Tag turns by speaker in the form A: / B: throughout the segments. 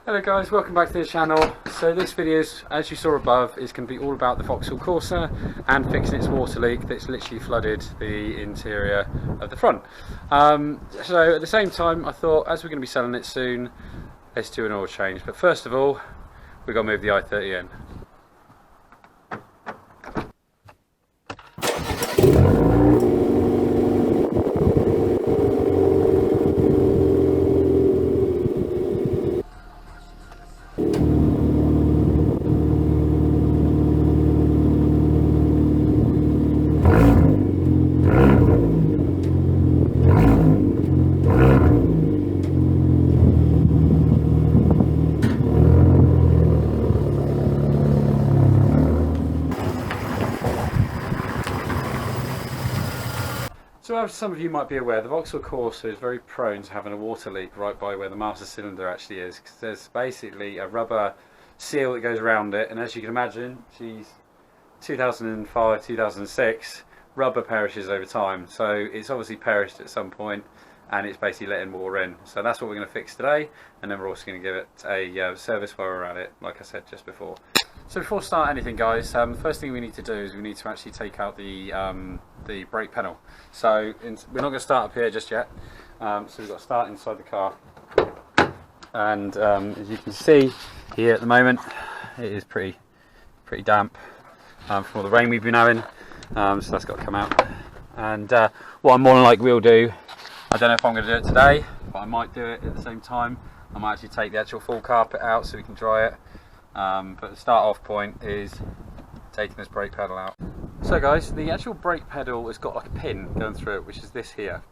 A: Hello guys, welcome back to the channel. So this video is, as you saw above, is going to be all about the Vauxhall Corsa and fixing its water leak that's literally flooded the interior of the front. So at the same time I thought, as we're going to be selling it soon, let's do an oil change. But first of all, we've got to move the i30 in. So as some of you might be aware, the Vauxhall Corsa is very prone to having a water leak right by where the master cylinder actually is, because there's basically a rubber seal that goes around it, and as you can imagine, 2005, 2006, rubber perishes over time, so it's obviously perished at some point and it's basically letting water in. So that's what we're going to fix today, and then we're also going to give it a service while we're at it, like I said just before. So before starting anything guys, the first thing we need to do is we need to actually take out the brake pedal. So we're not going to start up here just yet, so we've got to start inside the car, and as you can see here at the moment it is pretty damp from all the rain we've been having, so that's got to come out. And what I'm more than likely will do, I don't know if I'm going to do it today, but I might do it at the same time. I might actually take the actual full carpet out so we can dry it. But the start off point is taking this brake pedal out. So guys, the actual brake pedal has got like a pin going through it, which is this here.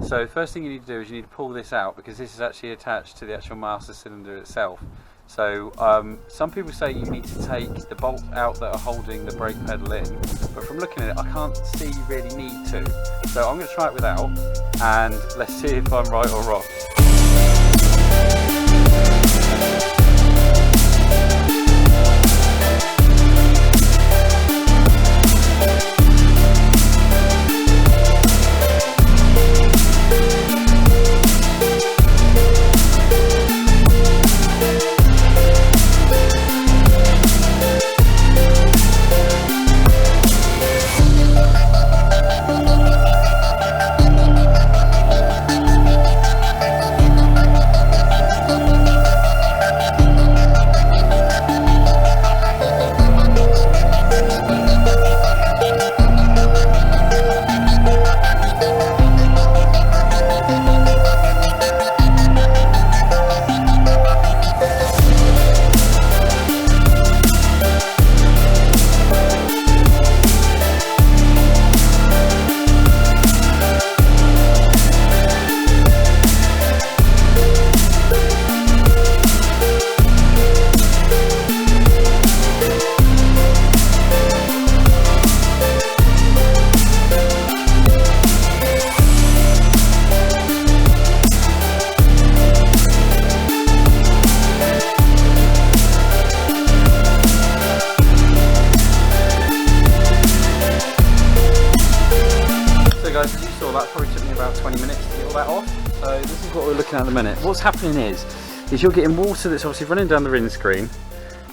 A: So the first thing you need to do is you need to pull this out, because this is actually attached to the actual master cylinder itself. So some people say you need to take the bolts out that are holding the brake pedal in, but from looking at it I can't see you really need to. So I'm going to try it without, and let's see if I'm right or wrong. Guys, as you saw, that probably took me about 20 minutes to get all that off. So this is what we're looking at the minute. What's happening is you're getting water that's obviously running down the windscreen,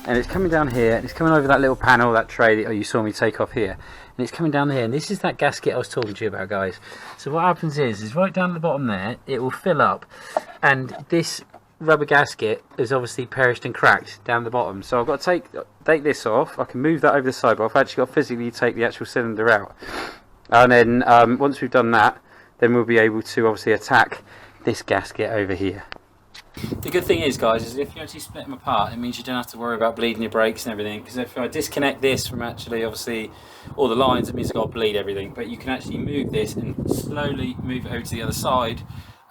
A: and it's coming down here, and it's coming over that little panel, that tray that you saw me take off here, and it's coming down there, and this is that gasket I was talking to you about, guys. So what happens is right down at the bottom there, it will fill up, and this rubber gasket is obviously perished and cracked down the bottom. So I've got to take this off. I can move that over the side, but I've actually got to physically take the actual cylinder out. And then once we've done that, then we'll be able to obviously attack this gasket over here. The good thing is, guys, is if you actually split them apart, it means you don't have to worry about bleeding your brakes and everything. Because if I disconnect this from actually obviously all the lines, it means I've got to bleed everything. But you can actually move this and slowly move it over to the other side,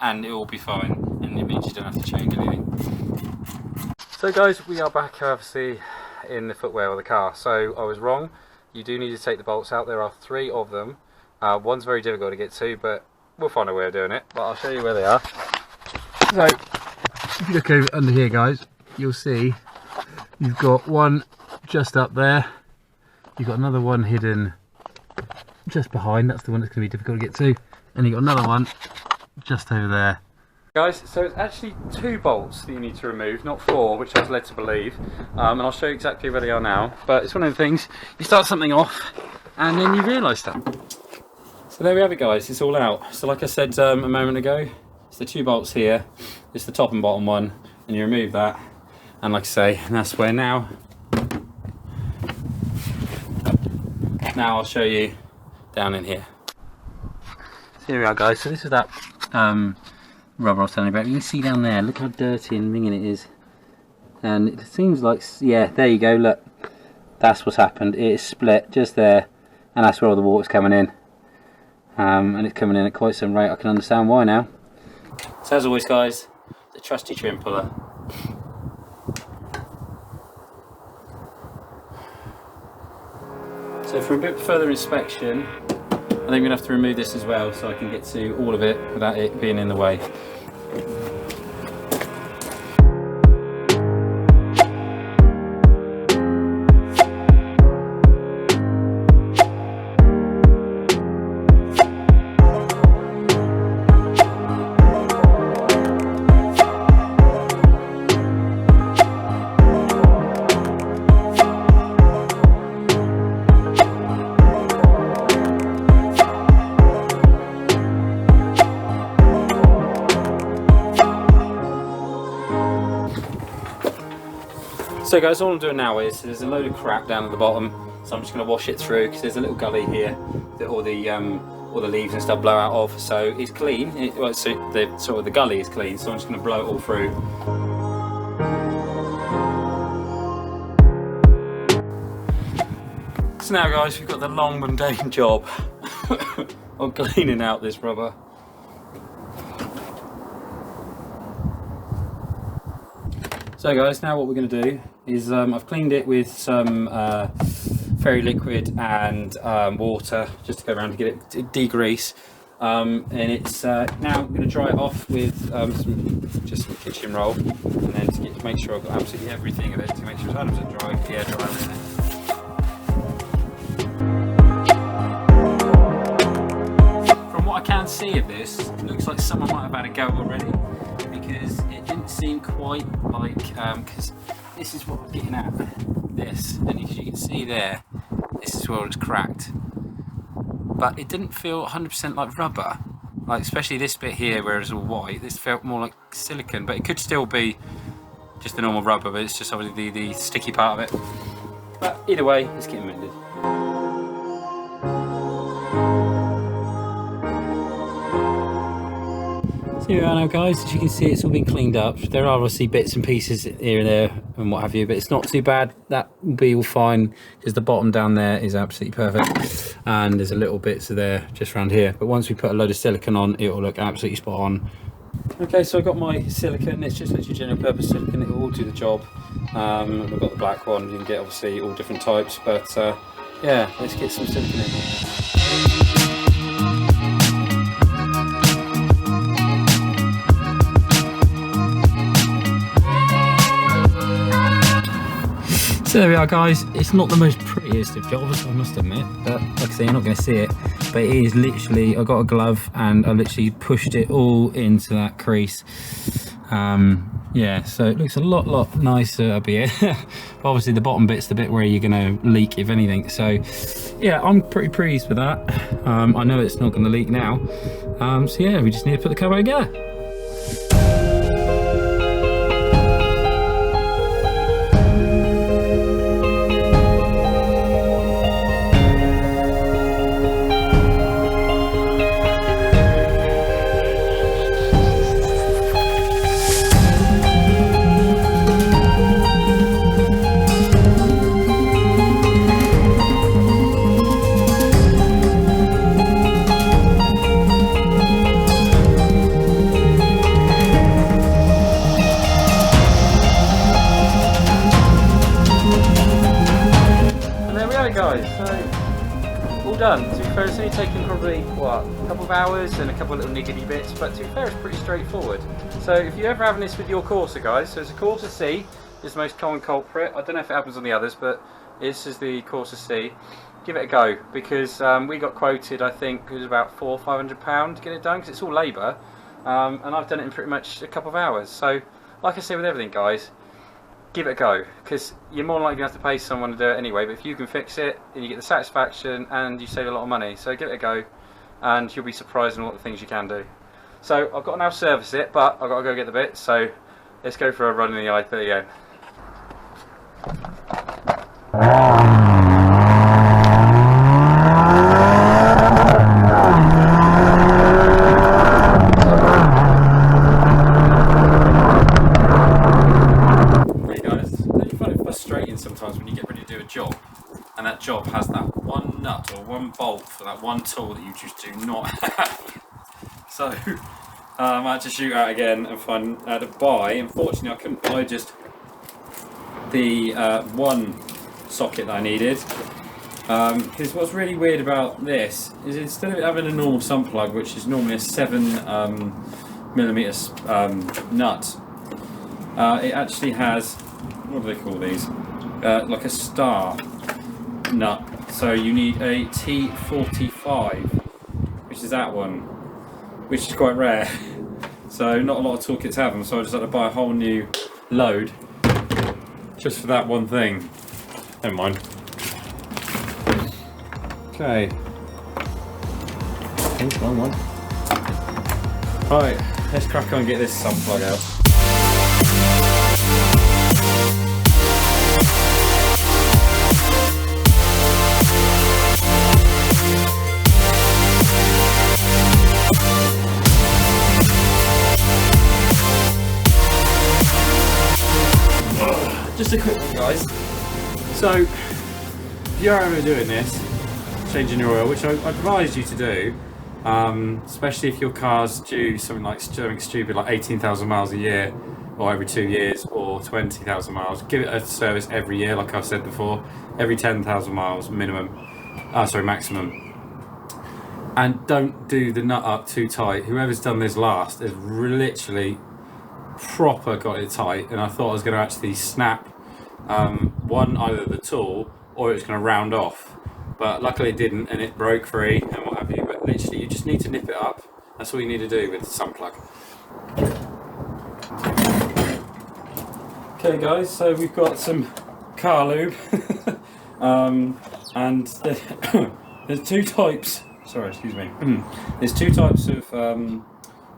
A: and it will be fine. And it means you don't have to change anything. So guys, we are back obviously in the footwell of the car. So I was wrong. You do need to take the bolts out. There are 3 of them. One's very difficult to get to, but we'll find a way of doing it. But I'll show you where they are. So, if you look over under here, guys, you'll see you've got one just up there. You've got another one hidden just behind. That's the one that's going to be difficult to get to. And you've got another one just over there Guys, so it's actually 2 bolts that you need to remove, not 4, which I was led to believe. And I'll show you exactly where they are now. But it's one of the things, you start something off and then you realise that. So there we have it, guys, it's all out. So like I said a moment ago, it's the 2 bolts here, it's the top and bottom one, and you remove that. And like I say, that's where now I'll show you down in here. So here we are, guys, so this is that rubber I was telling you about. You can see down there, look how dirty and ringing it is. And it seems like, yeah, there you go, look. That's what's happened. It is split just there, and that's where all the water's coming in. And it's coming in at quite some rate. I can understand why now. So as always, guys, the trusty trim puller. So for a bit further inspection, I think I'm going to have to remove this as well so I can get to all of it without it being in the way. So guys, all I'm doing now is, there's a load of crap down at the bottom, so I'm just going to wash it through because there's a little gully here that all the leaves and stuff blow out of. So it's clean, the gully is clean, so I'm just going to blow it all through. So now guys, we've got the long mundane job of cleaning out this rubber. So guys, now what we're going to do is I've cleaned it with some fairy liquid and water just to go around to get it to degrease, and it's now I'm going to dry it off with some kitchen roll, and then to make sure I've got absolutely everything of it, to make sure it's 100% dry, air dry everything. From what I can see of this, it looks like someone might have had a go already, because it didn't seem quite like, because this is what I was getting at, this, and as you can see there, this is where it's cracked, but it didn't feel 100% like rubber, like especially this bit here where it's all white. This felt more like silicone, but it could still be just a normal rubber, but it's just obviously the sticky part of it. But either way, it's getting mended. Here we are now, guys. As you can see, it's all been cleaned up. There are obviously bits and pieces here and there and what have you, but it's not too bad. That will be all fine because the bottom down there is absolutely perfect, and there's a little bits there just around here, but once we put a load of silicone on, it will look absolutely spot on. Okay, so I've got my silicone. It's just literally general purpose silicone. It will all do the job. I've got the black one. You can get obviously all different types, but yeah, let's get some silicone in. So there we are, guys. It's not the most prettiest of jobs, I must admit, but like I say, you're not going to see it, but it is literally, I got a glove and I literally pushed it all into that crease. Yeah, so it looks a lot nicer up here. Obviously the bottom bit's the bit where you're going to leak, if anything, so yeah, I'm pretty pleased with that. I know it's not going to leak now, so yeah, we just need to put the car back together. Guys, so all done. To be fair, it's only taken probably what, a couple of hours and a couple of little niggly bits, but to be fair, it's pretty straightforward. So if you're ever having this with your Corsa, guys, so it's a Corsa C is the most common culprit. I don't know if it happens on the others, but this is the Corsa C. Give it a go, because we got quoted, I think it was about £400–500 to get it done, because it's all labour. and I've done it in pretty much a couple of hours. So like I say with everything, guys, give it a go, because you're more likely to have to pay someone to do it anyway, but if you can fix it, then you get the satisfaction and you save a lot of money. So give it a go and you'll be surprised in all the things you can do. So I've got to now service it, but I've got to go get the bits, so let's go for a run in the i30. Sometimes when you get ready to do a job and that job has that one nut or one bolt for that one tool that you just do not have. So I had to shoot out again and find to buy. Unfortunately I couldn't buy just the one socket that I needed, because what's really weird about this is instead of having a normal sump plug, which is normally a 7mm nut, it actually has, what do they call these? Like a star nut, so you need a T45, which is that one, which is quite rare. So not a lot of toolkits have them, so I just had to buy a whole new load just for that one thing. Never mind. Okay. Oops, wrong one. Right, let's crack on and get this sump plug out. Just a quick one, guys. So if you're ever doing this, changing your oil, which I advise you to do, especially if your car's due something stupid like 18,000 miles a year, or every 2 years, or 20,000 miles, give it a service every year, like I've said before, every 10,000 miles minimum, maximum. And don't do the nut up too tight. Whoever's done this last has literally proper got it tight, and I thought I was going to actually snap either the tool or it was going to round off, but luckily it didn't, and it broke free and what have you. But literally you just need to nip it up. That's all you need to do with the sump plug. Okay guys, so we've got some car lube and there's two types, sorry, excuse me, there's two types of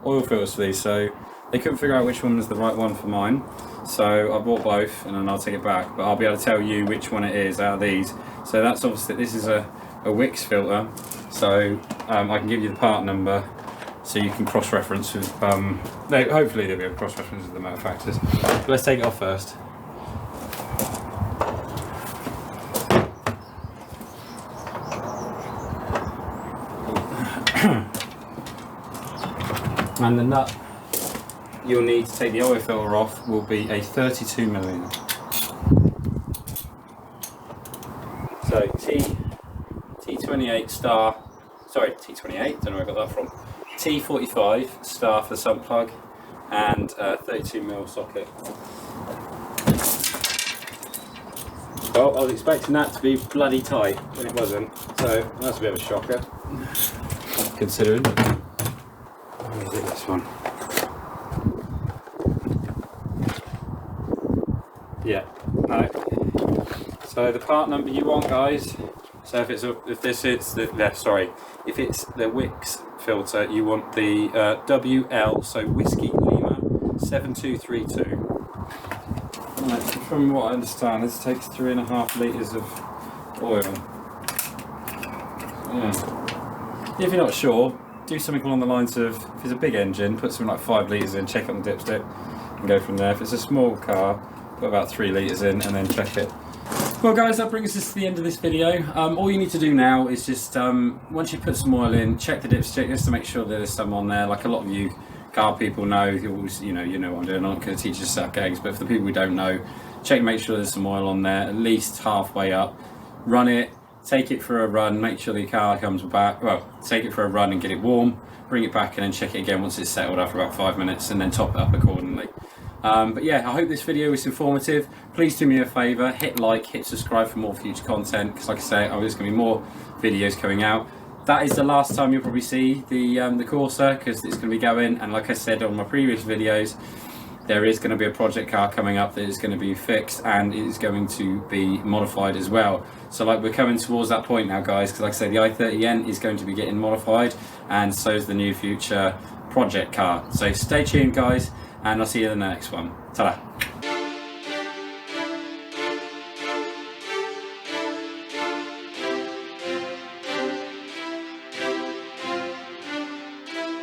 A: oil filters for these, so they couldn't figure out which one was the right one for mine, so I bought both and then I'll take it back, but I'll be able to tell you which one it is out of these. So that's obviously, this is a Wix filter, so I can give you the part number so you can cross-reference with, hopefully there'll be a cross-reference with the manufacturers. But let's take it off first. And the nut you'll need to take the oil filter off will be a 32mm. So T28 star, sorry, T28, don't know where I got that from. T45 star for the sump plug, and 32mm socket. Well, I was expecting that to be bloody tight, and it wasn't, so that's a bit of a shocker, considering. Where is it, this one? Yeah, no. So the part number you want, guys. So if it's if it's the Wix filter, you want the WL, so Whiskey Lima 7232. Right, so from what I understand, this takes 3.5 litres of oil. Yeah. If you're not sure, do something along the lines of, if it's a big engine, put something like 5 litres in, check on the dipstick, and go from there. If it's a small car, put about 3 litres in and then check it. Well guys, that brings us to the end of this video. All you need to do now is just, once you put some oil in, check the dipstick just to make sure that there's some on there. Like a lot of you car people know, you know what I'm doing. I'm not going to teach you to suck eggs, but for the people who don't know, check and make sure there's some oil on there, at least halfway up. Run it, take it for a run, make sure the car comes back, well, take it for a run and get it warm, bring it back and then check it again once it's settled after about 5 minutes, and then top it up accordingly. But yeah, I hope this video was informative. Please do me a favour, hit like, hit subscribe for more future content, because like I say, there's going to be more videos coming out. that is the last time you'll probably see the Corsa, because it's going to be going, and like I said on my previous videos, there is going to be a project car coming up that is going to be fixed and it is going to be modified as well. So like we're coming towards that point now, guys, because like I say, the i30N is going to be getting modified, and so is the new future project car. So stay tuned, guys, and I'll see you in the next one. Ta-da.